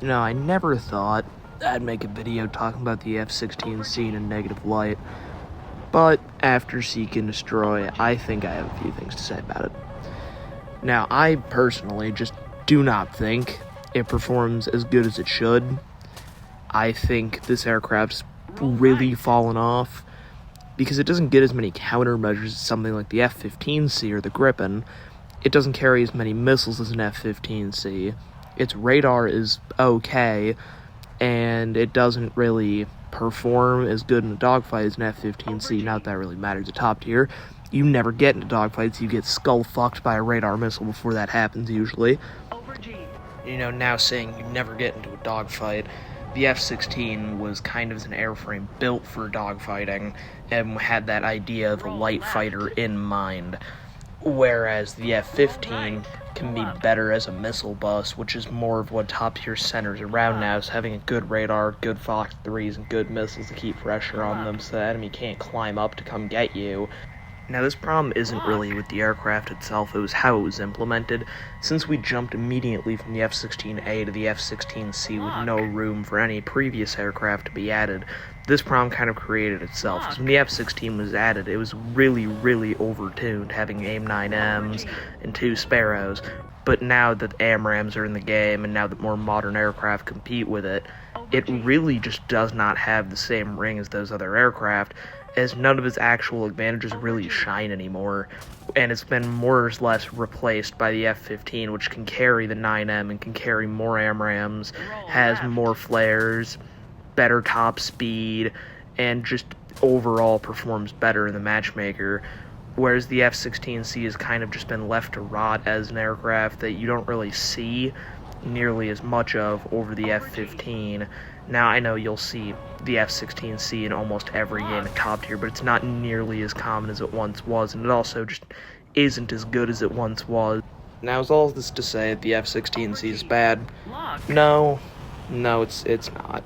I never thought I'd make a video talking about the F16C in a negative light, but after Seek and Destroy, I think I have a few things to say about it. Now, I personally just do not think it performs as good as it should. I think this aircraft's really fallen off because it doesn't get as many countermeasures as something like the F-15C or the Gripen. It doesn't carry as many missiles as an F-15C. Its radar is okay, and it doesn't really perform as good in a dogfight as an F-15C. Not that really matters at top tier. You never get into dogfights. You get skull-fucked by a radar missile before that happens, usually. Now saying you never get into a dogfight, the F-16 was kind of an airframe built for dogfighting and had that idea of a light fighter in mind. Whereas the F-15 can be better as a missile bus, which is more of what top tier centers around now, is having a good radar, good Fox 3s, and good missiles to keep pressure on them so the enemy can't climb up to come get you. Now, this problem isn't really with the aircraft itself, it was how it was implemented. Since we jumped immediately from the F-16A to the F-16C with no room for any previous aircraft to be added, this problem kind of created itself. Because when the F-16 was added, it was really, really overtuned, having AIM-9Ms and 2 Sparrows. But now that AMRAAMs are in the game, and now that more modern aircraft compete with it, it really just does not have the same ring as those other aircraft, as none of its actual advantages really shine anymore, and it's been more or less replaced by the F-15, which can carry the 9M and can carry more AMRAAMs, has more flares, better top speed, and just overall performs better in the matchmaker, whereas the F-16C has kind of just been left to rot as an aircraft that you don't really see nearly as much of over the F-15. Now, I know you'll see the F-16C in almost every game in top tier, but it's not nearly as common as it once was, and it also just isn't as good as it once was. Now, is all this to say that the F-16C is bad? No, it's not.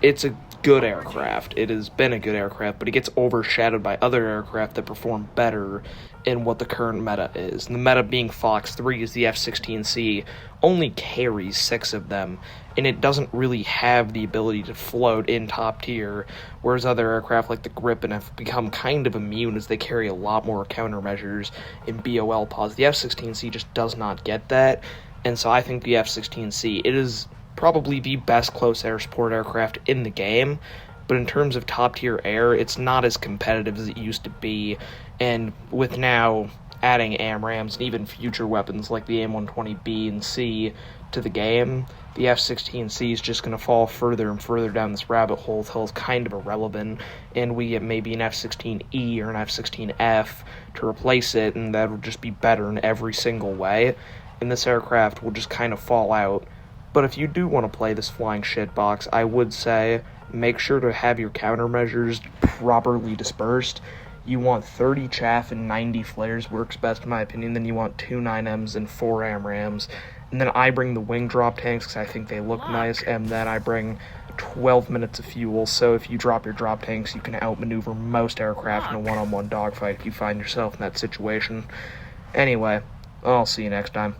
It's a good aircraft. It has been a good aircraft, but it gets overshadowed by other aircraft that perform better in what the current meta is. And the meta being Fox 3 is the F-16C only carries 6 of them, and it doesn't really have the ability to float in top tier, whereas other aircraft like the Gripen have become kind of immune as they carry a lot more countermeasures in BOL pods. The F-16C just does not get that, and so I think the F-16C, it is probably the best close air support aircraft in the game, but in terms of top tier air, it's not as competitive as it used to be, and with now adding AMRAAMs and even future weapons like the AIM-120B and C to the game, the F-16C is just going to fall further and further down this rabbit hole till it's kind of irrelevant, and we get maybe an F-16E or an F-16F to replace it, and that'll just be better in every single way, and this aircraft will just kind of fall out. But if you do want to play this flying shitbox, I would say make sure to have your countermeasures properly dispersed. You want 30 chaff and 90 flares works best in my opinion, then you want 2 9Ms and 4 AMRAAMs. And then I bring the wing drop tanks because I think they look nice, and then I bring 12 minutes of fuel, so if you drop your drop tanks, you can outmaneuver most aircraft in a one-on-one dogfight if you find yourself in that situation. Anyway, I'll see you next time.